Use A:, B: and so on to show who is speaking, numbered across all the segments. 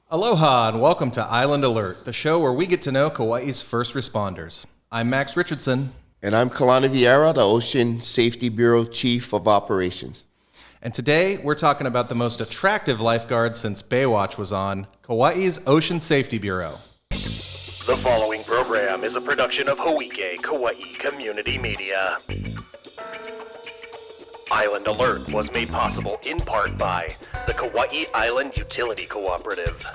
A: Aloha and welcome to Island Alert, the show where we get to know Kauai's first responders. I'm Max Richardson.
B: And I'm Kalani Vierra, the Ocean Safety Bureau Chief of Operations.
A: And today we're talking about the most attractive lifeguard since Baywatch was on, Kauai's Ocean Safety Bureau.
C: The following program is a production of Hawike Kauai Community Media. Island Alert was made possible in part by the Kauai Island Utility Cooperative.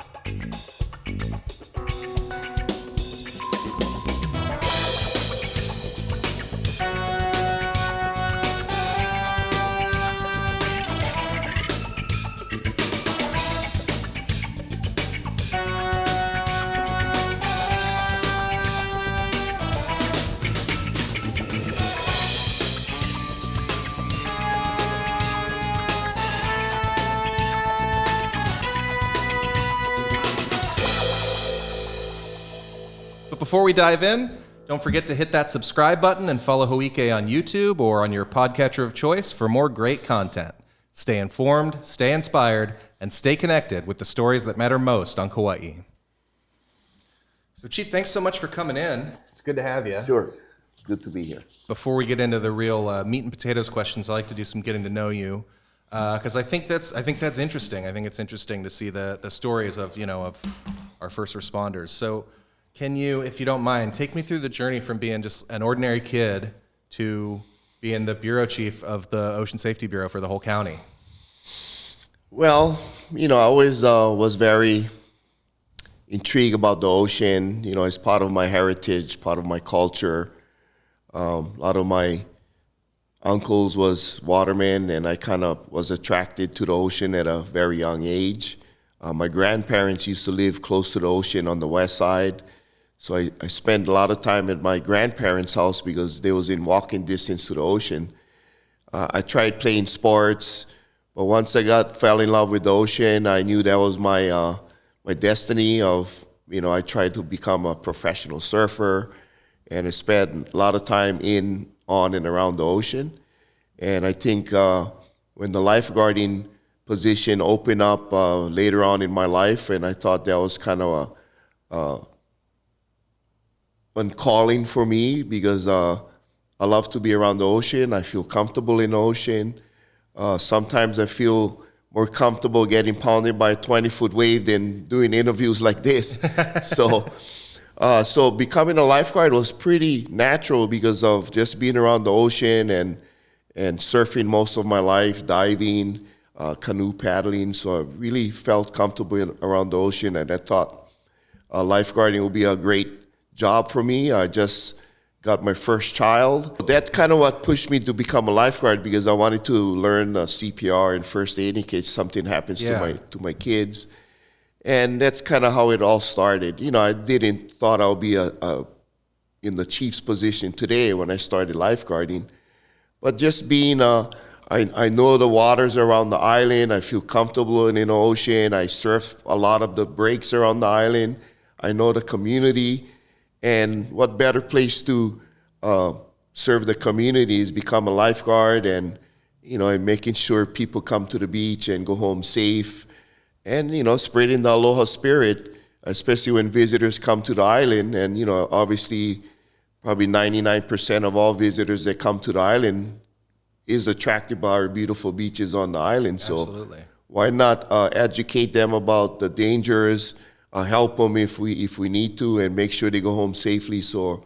A: But before we dive in, don't forget to hit that subscribe button and follow Hawike on YouTube or on your podcatcher of choice for more great content. Stay informed, stay inspired, and stay connected with the stories that matter most on Kauai. So Chief, thanks so much for coming in. It's good to have you.
B: Sure. Good to be here.
A: Before we get into the real meat and potatoes questions, I like to do some getting to know you, because I think that's interesting. I think it's interesting to see the stories of our first responders. So, can you, if you don't mind, take me through the journey from being just an ordinary kid to being the bureau chief of the Ocean Safety Bureau for the whole county?
B: Well, I always was very intrigued about the ocean. It's part of my heritage, part of my culture. A lot of my uncles was watermen, and I kind of was attracted to the ocean at a very young age. My grandparents used to live close to the ocean on the west side. So I spent a lot of time at my grandparents' house because they was in walking distance to the ocean. I tried playing sports, but once I fell in love with the ocean, I knew that was my destiny I tried to become a professional surfer, and I spent a lot of time on and around the ocean. And I think when the lifeguarding position opened up later on in my life, and I thought that was kind of a calling for me because I love to be around the ocean. I feel comfortable in the ocean. Sometimes I feel more comfortable getting pounded by a 20-foot wave than doing interviews like this. So becoming a lifeguard was pretty natural because of just being around the ocean and surfing most of my life, diving, canoe paddling. So I really felt comfortable around the ocean, and I thought lifeguarding would be a great job for me. I just got my first child. That kind of what pushed me to become a lifeguard, because I wanted to learn CPR and first aid in case something happens to my kids. And that's kind of how it all started. I didn't thought I would be in the chief's position today when I started lifeguarding. But just being, I know the waters around the island. I feel comfortable in the ocean. I surf a lot of the breaks around the island. I know the community. And what better place to serve the community is become a lifeguard and making sure people come to the beach and go home safe. And, spreading the aloha spirit, especially when visitors come to the island. And, obviously, probably 99% of all visitors that come to the island is attracted by our beautiful beaches on the island.
A: Absolutely.
B: So why not educate them about the dangers, help them if we need to, and make sure they go home safely so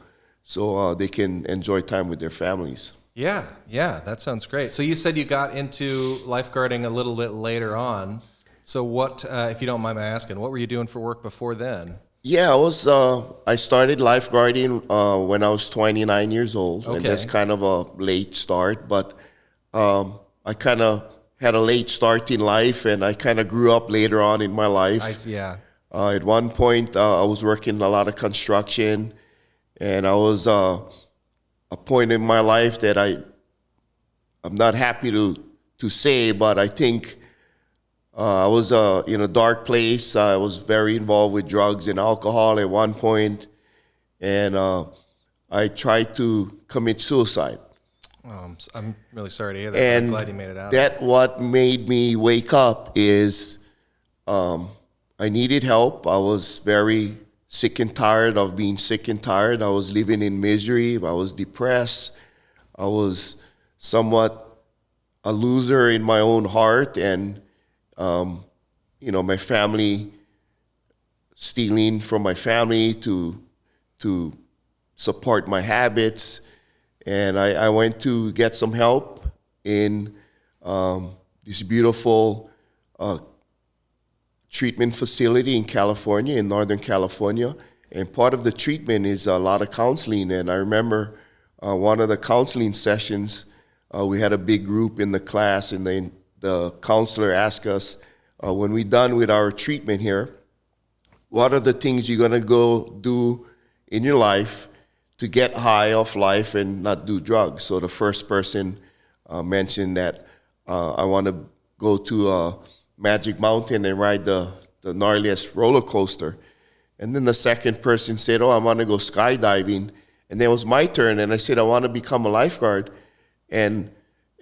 B: they can enjoy time with their families.
A: Yeah, that sounds great. So you said you got into lifeguarding a little bit later on. So what, if you don't mind my asking, what were you doing for work before then?
B: Yeah, I started lifeguarding when I was 29 years old.
A: Okay.
B: And that's kind of a late start, but I kind of had a late start in life, and I kind of grew up later on in my life.
A: Yeah.
B: At one point, I was working a lot of construction, and I was a point in my life that I'm not happy to say, but I think I was in a dark place. I was very involved with drugs and alcohol at one point, and I tried to commit suicide.
A: I'm really sorry to hear that.
B: And
A: I'm glad you made it out.
B: That what made me wake up is I needed help. I was very sick and tired of being sick and tired. I was living in misery. I was depressed. I was somewhat a loser in my own heart, and my family, stealing from my family to support my habits. And I went to get some help in this beautiful treatment facility in California, in Northern California. And part of the treatment is a lot of counseling. And I remember one of the counseling sessions, we had a big group in the class, and then the counselor asked us, when we're done with our treatment here, what are the things you're gonna go do in your life to get high off life and not do drugs? So the first person mentioned that I want to go to Magic Mountain and ride the gnarliest roller coaster. And then the second person said, I want to go skydiving. And then it was my turn, and I said, I want to become a lifeguard and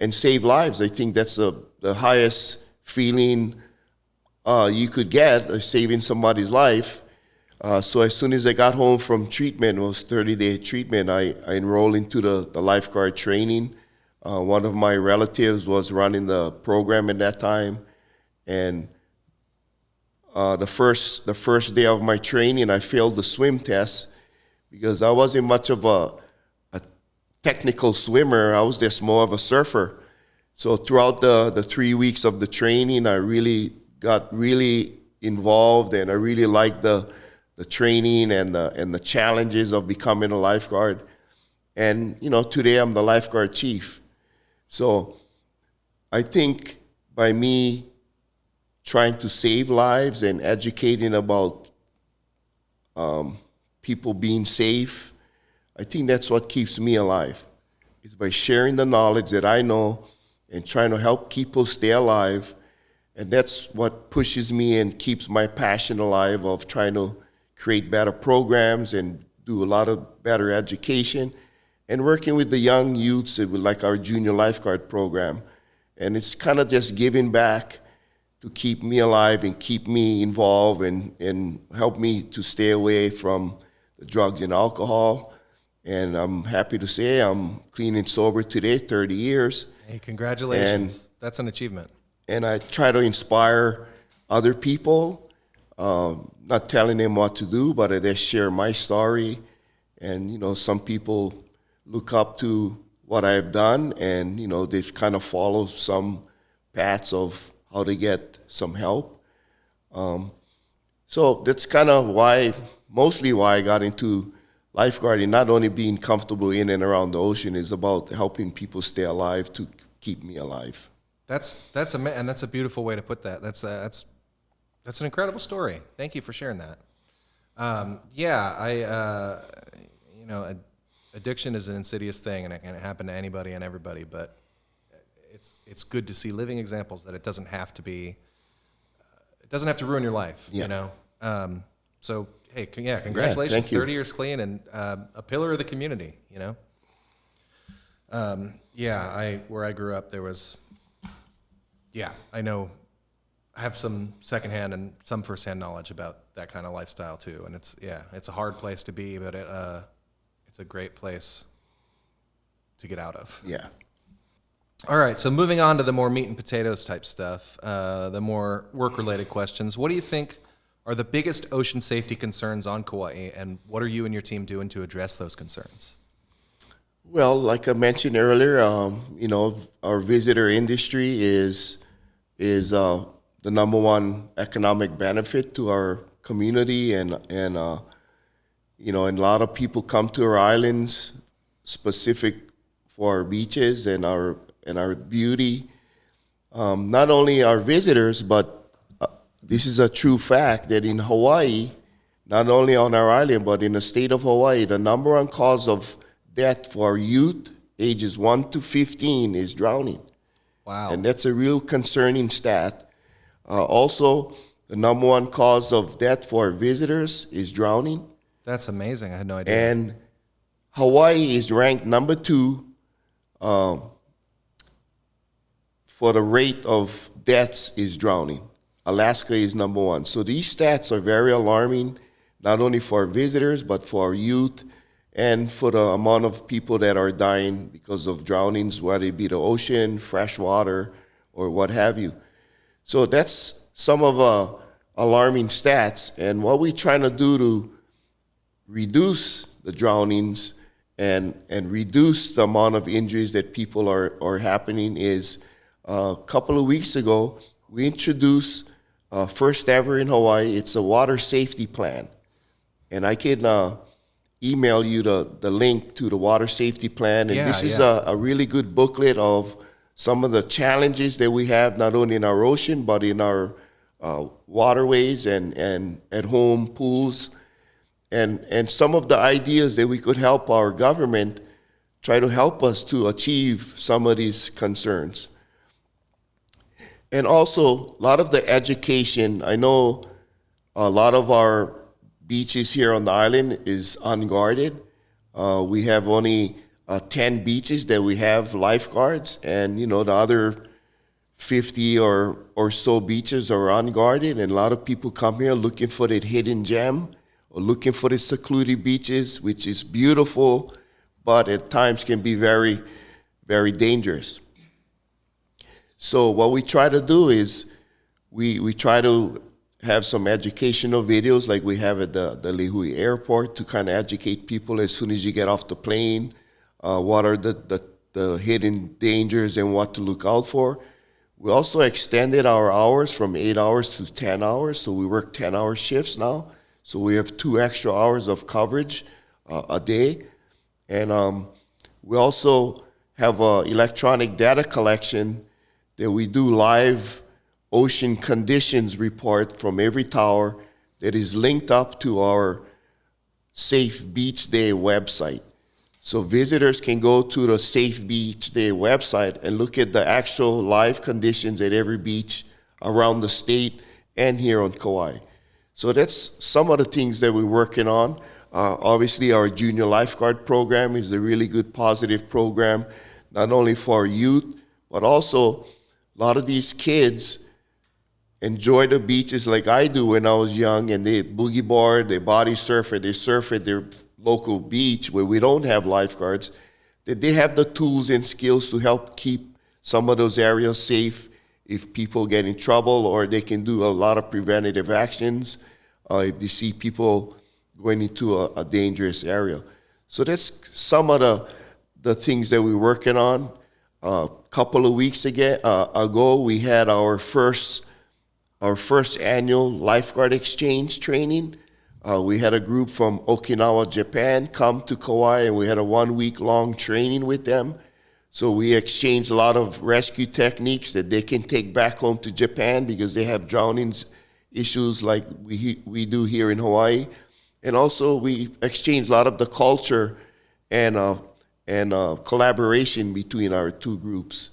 B: save lives. I think that's the highest feeling you could get, saving somebody's life. So as soon as I got home from treatment, it was 30-day treatment, I enrolled into the lifeguard training. One of my relatives was running the program at that time. And the first day of my training, I failed the swim test because I wasn't much of a technical swimmer. I was just more of a surfer. So throughout the 3 weeks of the training, I really got involved, and I really liked the training and the challenges of becoming a lifeguard. And today I'm the lifeguard chief. So I think by me trying to save lives and educating about people being safe, I think that's what keeps me alive. It's by sharing the knowledge that I know and trying to help people stay alive. And that's what pushes me and keeps my passion alive of trying to create better programs and do a lot of better education and working with the young youths with like our junior lifeguard program. And it's kind of just giving back to keep me alive and keep me involved and help me to stay away from the drugs and alcohol. And I'm happy to say I'm clean and sober today, 30 years.
A: Hey, congratulations. That's an achievement.
B: And I try to inspire other people, not telling them what to do, but I just share my story. And, some people look up to what I've done, and, they've kind of followed some paths of how to get some help. So that's kind of mostly why I got into lifeguarding. Not only being comfortable in and around the ocean, is about helping people stay alive to keep me alive.
A: That's a beautiful way to put that. That's an incredible story. Thank you for sharing that. Addiction is an insidious thing, and it can happen to anybody and everybody. But it's good to see living examples that it doesn't have to ruin your life.
B: Yeah.
A: So hey, congratulations,
B: thank you.
A: 30 years clean and a pillar of the community. Where I grew up, there was. Yeah, I know. I have some secondhand and some firsthand knowledge about that kind of lifestyle too, and it's a hard place to be, but it's a great place to get out of.
B: Yeah.
A: All right, so moving on to the more meat and potatoes type stuff, the more work-related questions. What do you think are the biggest ocean safety concerns on Kauai, and what are you and your team doing to address those concerns?
B: Well, like I mentioned earlier, our visitor industry is the number one economic benefit to our community, and a lot of people come to our islands specific for our beaches and our beauty. Not only our visitors, but this is a true fact that in Hawaii, not only on our island, but in the state of Hawaii, the number one cause of death for youth ages 1 to 15 is drowning.
A: Wow.
B: And that's a real concerning stat. Also, the number one cause of death for visitors is drowning.
A: That's amazing. I had no idea.
B: And Hawaii is ranked number 2 for the rate of deaths is drowning. Alaska is number one. So these stats are very alarming, not only for our visitors, but for our youth and for the amount of people that are dying because of drownings, whether it be the ocean, fresh water, or what have you. So that's some of alarming stats. And what we're trying to do to reduce the drownings and reduce the amount of injuries that people are happening is a couple of weeks ago, we introduced first ever in Hawaii, it's a water safety plan. And I can email you the link to the water safety plan. And this is a really good booklet of some of the challenges that we have, not only in our ocean, but in our waterways and at home pools. And some of the ideas that we could help our government try to help us to achieve some of these concerns. And also, a lot of the education, I know a lot of our beaches here on the island is unguarded. We have only 10 beaches that we have lifeguards, and the other 50 or so beaches are unguarded, and a lot of people come here looking for that hidden gem or looking for the secluded beaches, which is beautiful, but at times can be very, very dangerous. So what we try to do is we try to have some educational videos like we have at the Lihui airport to kind of educate people as soon as you get off the plane, what are the hidden dangers and what to look out for. We also extended our hours from 8 hours to 10 hours, so we work 10-hour shifts now. So we have 2 extra hours of coverage a day. And we also have electronic data collection that we do live ocean conditions report from every tower that is linked up to our Safe Beach Day website. So visitors can go to the Safe Beach Day website and look at the actual live conditions at every beach around the state and here on Kauai. So that's some of the things that we're working on. Obviously, our junior lifeguard program is a really good, positive program, not only for our youth, but also a lot of these kids enjoy the beaches like I do when I was young, and they boogie board, they body surf, and they surf at their local beach where we don't have lifeguards, that they have the tools and skills to help keep some of those areas safe if people get in trouble, or they can do a lot of preventative actions if they see people going into a dangerous area. So that's some of the things that we're working on. A couple of weeks ago, we had our first annual lifeguard exchange training. We had a group from Okinawa, Japan come to Kauai, and we had a 1-week-long training with them. So we exchanged a lot of rescue techniques that they can take back home to Japan because they have drownings issues like we do here in Hawaii. And also we exchanged a lot of the culture and collaboration between our two groups.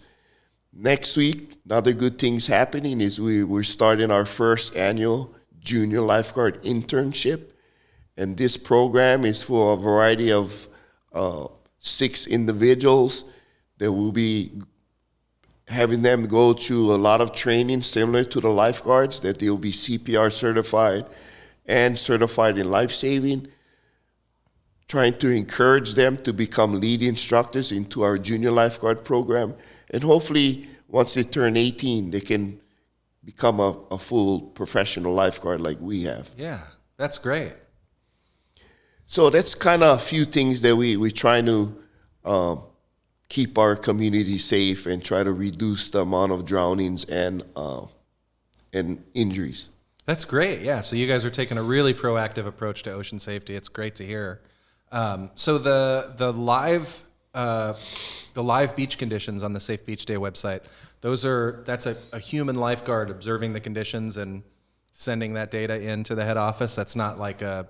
B: Next week, another good thing's happening is we're starting our first annual junior lifeguard internship. And this program is for a variety of 6 individuals that will be having them go through a lot of training similar to the lifeguards, that they'll be CPR certified and certified in life-saving, trying to encourage them to become lead instructors into our junior lifeguard program. And hopefully, once they turn 18, they can become a full professional lifeguard like we have.
A: Yeah, that's great.
B: So that's kind of a few things that we're trying to keep our community safe and try to reduce the amount of drownings and injuries.
A: That's great. Yeah. So you guys are taking a really proactive approach to ocean safety. It's great to hear. So the live beach conditions on the Safe Beach Day website, that's a human lifeguard observing the conditions and sending that data into the head office. That's not like a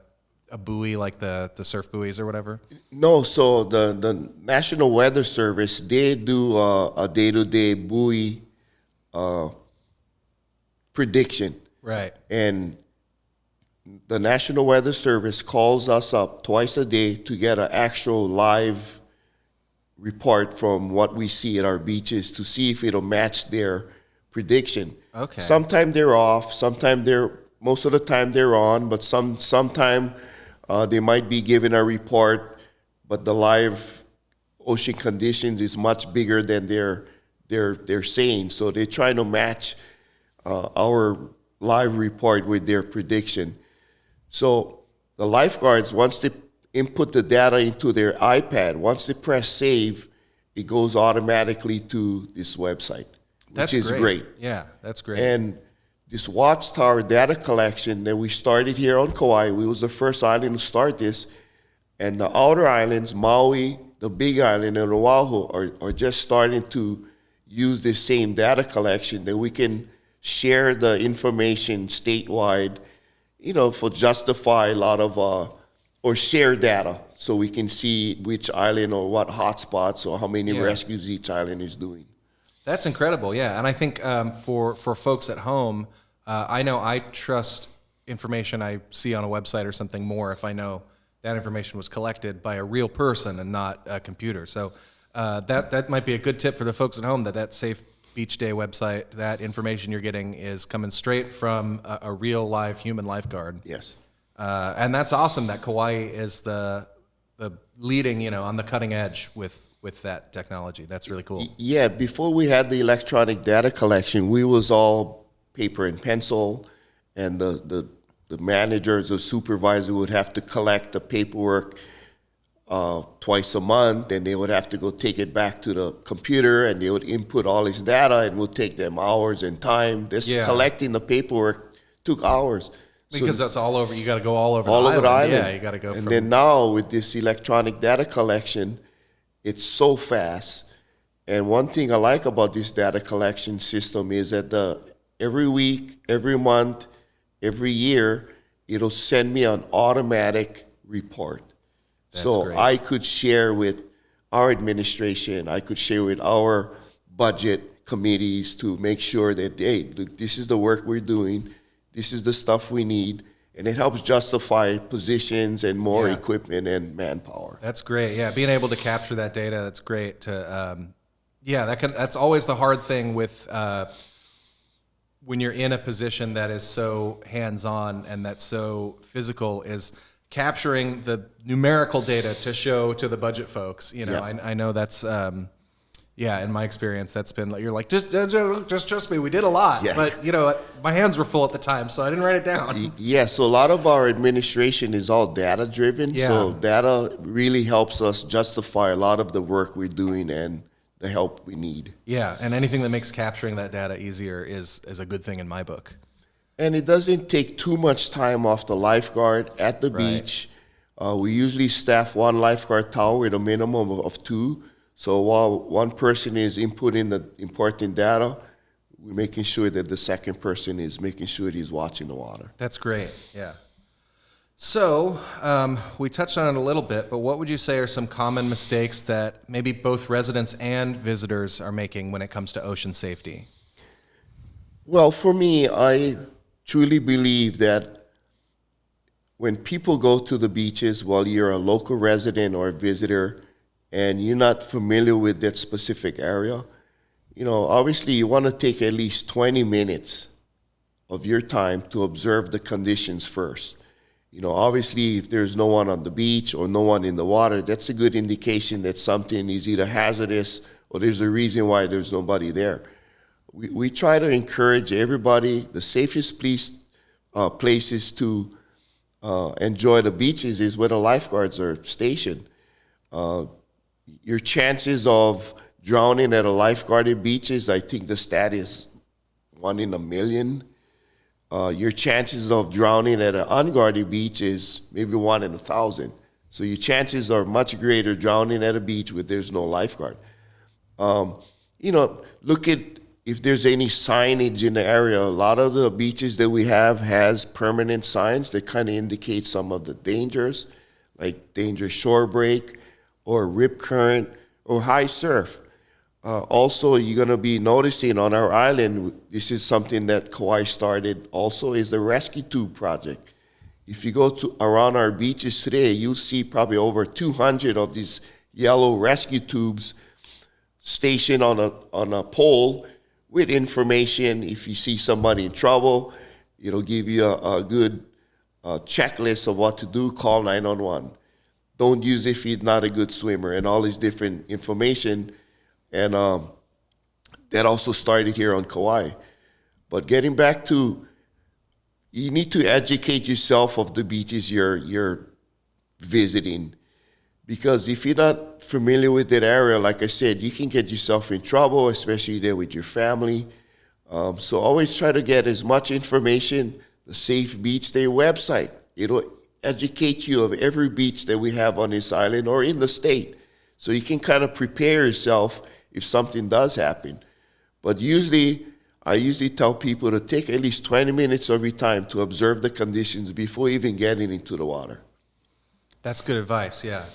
A: buoy like the surf buoys or whatever?
B: No, so the National Weather Service, they do a day-to-day buoy prediction.
A: Right.
B: And the National Weather Service calls us up twice a day to get an actual live report from what we see at our beaches to see if it'll match their prediction.
A: Okay.
B: Sometimes they're off. Most of the time they're on, but sometime they might be giving a report, but the live ocean conditions is much bigger than they're saying. So they're trying to match our live report with their prediction. So the lifeguards, once they input the data into their iPad, once they press save, it goes automatically to this website, which is great.
A: Yeah, that's great.
B: And this watchtower data collection that we started here on Kauai, we was the first island to start this, and the outer islands, Maui, the Big Island, and Oahu are just starting to use this same data collection that we can share the information statewide, for justify a lot of, or share data so we can see which island or what hotspots or how many rescues each island is doing.
A: That's incredible, yeah. And I think for folks at home, I know I trust information I see on a website or something more if I know that information was collected by a real person and not a computer. So that might be a good tip for the folks at home, that Safe Beach Day website, that information you're getting is coming straight from a real live human lifeguard.
B: Yes.
A: And that's awesome that Kauai is the leading, on the cutting edge with that technology. That's really cool.
B: Yeah, before we had the electronic data collection, we was all paper and pencil, and the managers or supervisor would have to collect the paperwork twice a month, and they would have to go take it back to the computer, and they would input all this data, and it would take them hours and time. Collecting the paperwork took hours.
A: Because that's all over. You got to go all over
B: the island.
A: Yeah, you got to go.
B: And then now with this electronic data collection, it's so fast. And one thing I like about this data collection system is that every week, every month, every year, it'll send me an automatic report. So great. I could share with our administration, I could share with our budget committees to make sure that, hey, look, this is the work we're doing. This is the stuff we need, and it helps justify positions and more equipment and manpower.
A: That's great. Yeah, being able to capture that data, that's great. That's always the hard thing with when you're in a position that is so hands-on and that's so physical, is capturing the numerical data to show to the budget folks. I know that's. In my experience, that's been like, you're like, just trust me, we did a lot. Yeah. But, my hands were full at the time, so I didn't write it down.
B: Yeah, so a lot of our administration is all data-driven. Yeah. So data really helps us justify a lot of the work we're doing and the help we need.
A: Yeah, and anything that makes capturing that data easier is a good thing in my book.
B: And it doesn't take too much time off the lifeguard at the beach. We usually staff one lifeguard tower with a minimum of 2. So while one person is inputting the important data, we're making sure that the second person is making sure he's watching the water.
A: That's great, yeah. So we touched on it a little bit, but what would you say are some common mistakes that maybe both residents and visitors are making when it comes to ocean safety?
B: Well, for me, I truly believe that when people go to the beaches, while you're a local resident or a visitor, and you're not familiar with that specific area, obviously you want to take at least 20 minutes of your time to observe the conditions first. Obviously if there's no one on the beach or no one in the water, that's a good indication that something is either hazardous or there's a reason why there's nobody there. We try to encourage everybody, the safest places to enjoy the beaches is where the lifeguards are stationed. Your chances of drowning at a lifeguarded beaches, I think the stat is 1 in a million. Your chances of drowning at an unguarded beach is maybe 1 in 1,000. So your chances are much greater drowning at a beach where there's no lifeguard. Look at if there's any signage in the area. A lot of the beaches that we have has permanent signs that kind of indicate some of the dangers, like dangerous shore break, or rip current, or high surf. Also, you're going to be noticing on our island, this is something that Kauai started also, is the rescue tube project. If you go to around our beaches today, you'll see probably over 200 of these yellow rescue tubes stationed on a pole with information. If you see somebody in trouble, it'll give you a good checklist of what to do. Call 911. Don't use it if you're not a good swimmer, and all this different information. And that also started here on Kauai. But getting back to, you need to educate yourself of the beaches you're visiting. Because if you're not familiar with that area, like I said, you can get yourself in trouble, especially there with your family. So always try to get as much information. The Safe Beach Day website, it'll educate you of every beach that we have on this island or in the state. So you can kind of prepare yourself if something does happen. But I usually tell people to take at least 20 minutes every time to observe the conditions before even getting into the water.
A: That's good advice, yeah.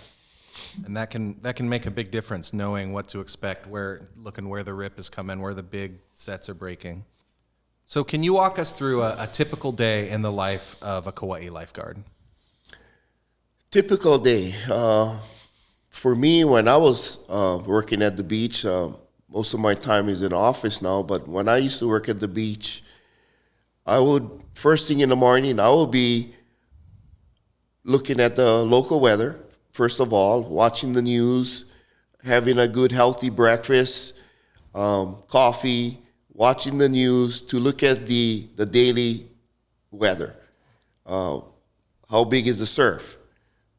A: And that can make a big difference, knowing what to expect, looking where the rip is coming, where the big sets are breaking. So can you walk us through a typical day in the life of a Kauai lifeguard?
B: Typical day. For me, when I was working at the beach, most of my time is in office now, but when I used to work at the beach, first thing in the morning, I would be looking at the local weather, first of all, watching the news, having a good healthy breakfast, coffee, watching the news to look at the daily weather. How big is the surf?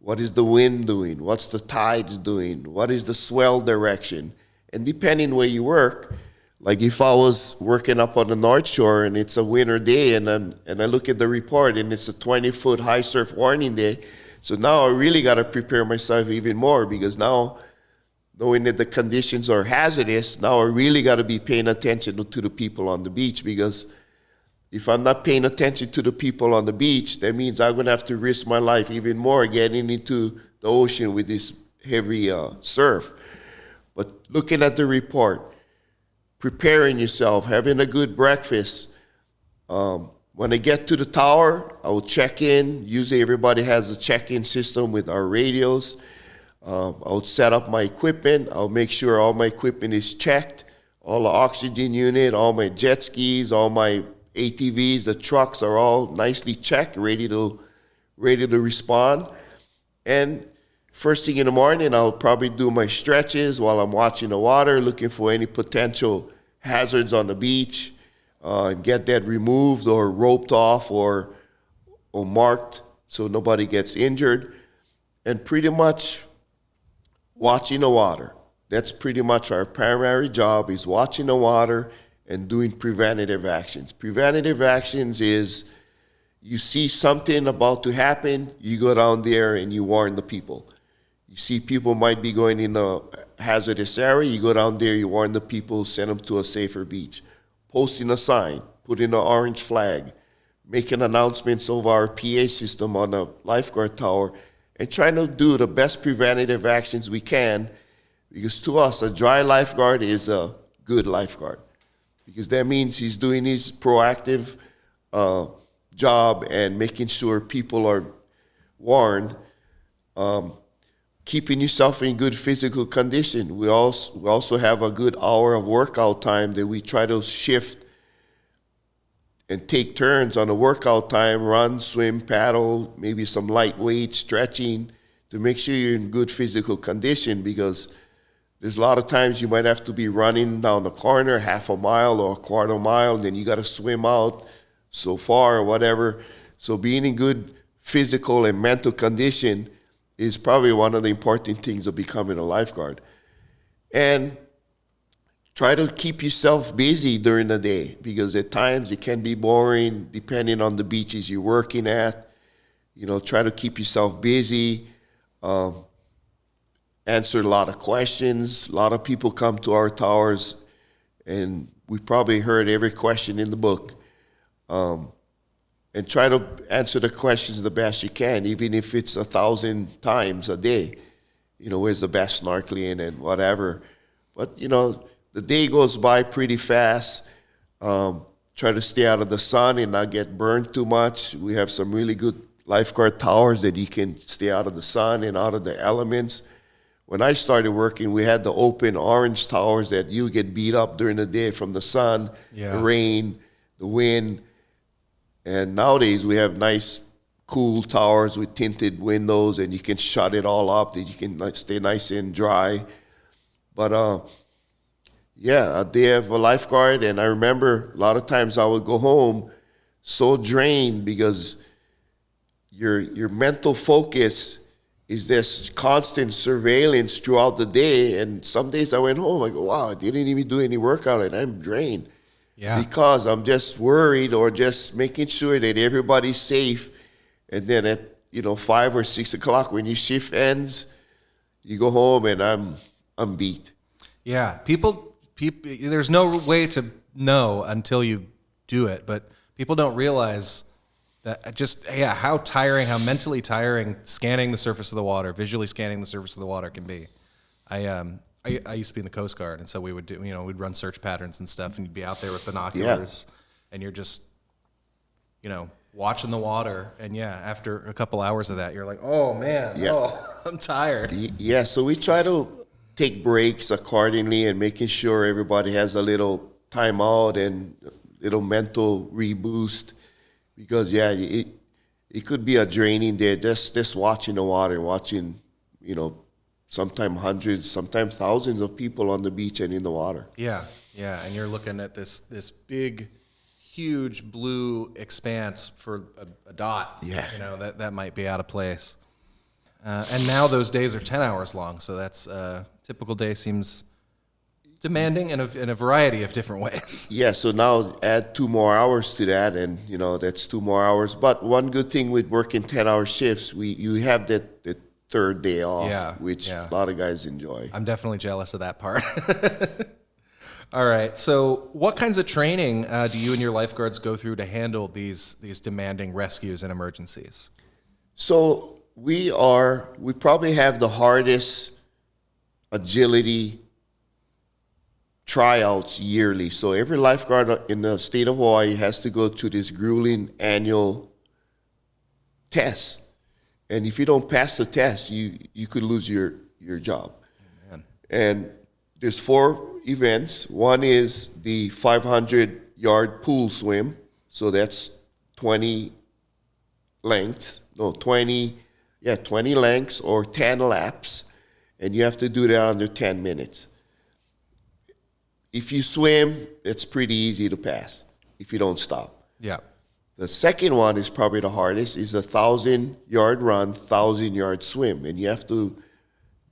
B: What is the wind doing? What's the tides doing? What is the swell direction? And depending where you work, like if I was working up on the North Shore and it's a winter day and I look at the report and it's a 20-foot high surf warning day, so now I really got to prepare myself even more, because now knowing that the conditions are hazardous, now I really got to be paying attention to the people on the beach, because if I'm not paying attention to the people on the beach, that means I'm going to have to risk my life even more getting into the ocean with this heavy surf. But looking at the report, preparing yourself, having a good breakfast. When I get to the tower, I will check in. Usually everybody has a check-in system with our radios. I'll set up my equipment. I'll make sure all my equipment is checked, all the oxygen unit, all my jet skis, all my ATVs, the trucks are all nicely checked, ready to respond. And first thing in the morning, I'll probably do my stretches while I'm watching the water, looking for any potential hazards on the beach, and get that removed or roped off or marked so nobody gets injured. And pretty much watching the water. That's pretty much our primary job, is watching the water and doing preventative actions. Preventative actions is you see something about to happen, you go down there and you warn the people. You see people might be going in a hazardous area, you go down there, you warn the people, send them to a safer beach. Posting a sign, putting an orange flag, making announcements over our PA system on the lifeguard tower, and trying to do the best preventative actions we can, because to us, a dry lifeguard is a good lifeguard, because that means he's doing his proactive job and making sure people are warned, keeping yourself in good physical condition. We also have a good hour of workout time that we try to shift and take turns on the workout time, run, swim, paddle, maybe some light weight, stretching, to make sure you're in good physical condition, because there's a lot of times you might have to be running down the corner, half a mile or a quarter mile, and then you got to swim out so far or whatever. So being in good physical and mental condition is probably one of the important things of becoming a lifeguard. And try to keep yourself busy during the day, because at times it can be boring depending on the beaches you're working at. You know, try to keep yourself busy, answer a lot of questions. A lot of people come to our towers, and we probably heard every question in the book. And try to answer the questions the best you can, even if it's 1,000 times a day. You know, where's the best snorkeling and whatever. But, you know, the day goes by pretty fast. Try to stay out of the sun and not get burned too much. We have some really good lifeguard towers that you can stay out of the sun and out of the elements. when I started working, we had the open orange towers that you get beat up during the day from the sun, the rain, the wind. And nowadays we have nice, cool towers with tinted windows, and you can shut it all up, that you can stay nice and dry. But yeah, a day of a lifeguard, and I remember a lot of times I would go home so drained because your mental focus is this constant surveillance throughout the day. And some days I went home, I go, wow, I didn't even do any workout and I'm drained.
A: Yeah.
B: Because I'm just worried or just making sure that everybody's safe. And then at 5 or 6 o'clock when your shift ends, you go home and I'm beat.
A: Yeah, people, there's no way to know until you do it, but people don't realize that how tiring, how mentally tiring scanning the surface of the water, visually scanning the surface of the water can be. I used to be in the Coast Guard, and so we would do, we'd run search patterns and stuff, and you'd be out there with binoculars, and you're just, watching the water, and after a couple hours of that, you're like, oh man, I'm tired.
B: Yeah, so we try to take breaks accordingly and making sure everybody has a little time out and little mental reboost, because it could be a draining day just watching the water, watching sometimes hundreds, sometimes thousands of people on the beach and in the water.
A: Yeah, and you're looking at this big, huge blue expanse for a dot.
B: Yeah,
A: that might be out of place. And now those days are 10 hours long, so that's typical day seems demanding in a variety of different ways.
B: Yeah, so now add 2 more hours to that, and that's 2 more hours. But one good thing with working 10-hour shifts, you have that third day off, which a lot of guys enjoy.
A: I'm definitely jealous of that part. All right, so what kinds of training do you and your lifeguards go through to handle these demanding rescues and emergencies?
B: So we probably have the hardest agility tryouts yearly. So every lifeguard in the state of Hawaii has to go through this grueling annual test. And if you don't pass the test, you could lose your job. Oh, man. And there's 4 events. One is the 500-yard pool swim. So that's 20 lengths or 10 laps. And you have to do that under 10 minutes. If you swim, it's pretty easy to pass if you don't stop.
A: Yeah.
B: The second one is probably the hardest, is a 1,000-yard run, 1,000-yard swim. And you have to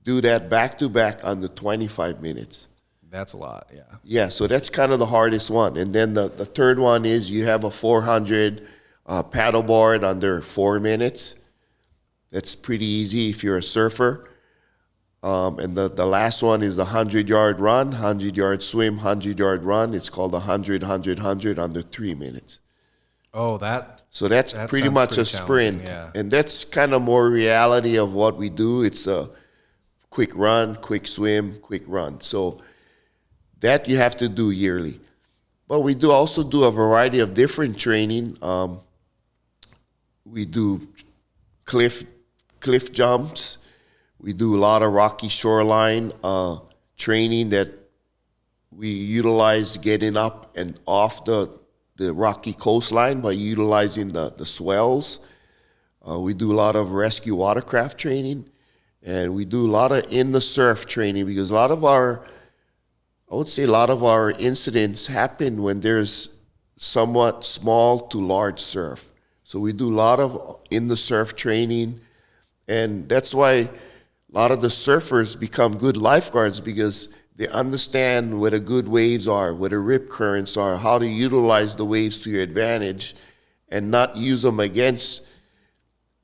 B: do that back-to-back under 25 minutes.
A: That's a lot, yeah.
B: Yeah, so that's kind of the hardest one. And then the third one is you have a 400 paddleboard under 4 minutes. That's pretty easy if you're a surfer. And the last one is the 100-yard run, 100-yard swim, 100-yard run. It's called the 100, 100, 100 under 3 minutes.
A: Oh,
B: So that's pretty much a sprint.
A: Yeah.
B: And that's kind of more reality of what we do. It's a quick run, quick swim, quick run. So that you have to do yearly. But we also do a variety of different training. We do cliff jumps. We do a lot of rocky shoreline training that we utilize getting up and off the rocky coastline by utilizing the swells. We do a lot of rescue watercraft training, and we do a lot of in the surf training, because a lot of our incidents happen when there's somewhat small to large surf. So we do a lot of in the surf training, and that's why a lot of the surfers become good lifeguards, because they understand where the good waves are, where the rip currents are, how to utilize the waves to your advantage and not use them against.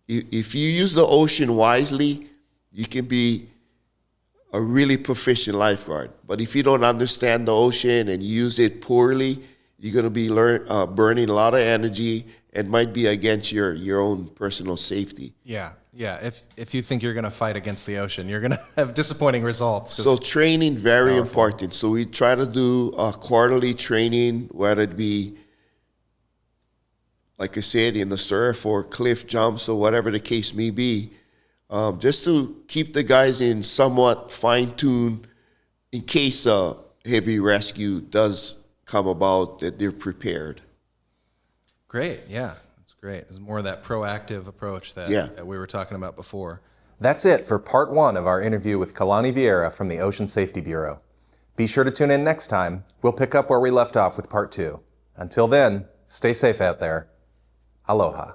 B: If you use the ocean wisely, you can be a really proficient lifeguard. But if you don't understand the ocean and use it poorly, you're going to be burning a lot of energy and might be against your own personal safety.
A: Yeah. If you think you're going to fight against the ocean, you're going to have disappointing results.
B: So training, very important. So we try to do quarterly training, whether it be, like I said, in the surf or cliff jumps or whatever the case may be. just to keep the guys in somewhat fine-tuned in case a heavy rescue does come about, that they're prepared.
A: Great, yeah, that's great. It's more of that proactive approach that,
B: Yeah.
A: that we were talking about before. That's it for part 1 of our interview with Kalani Vierra from the Ocean Safety Bureau. Be sure to tune in next time. We'll pick up where we left off with part 2. Until then, stay safe out there. Aloha.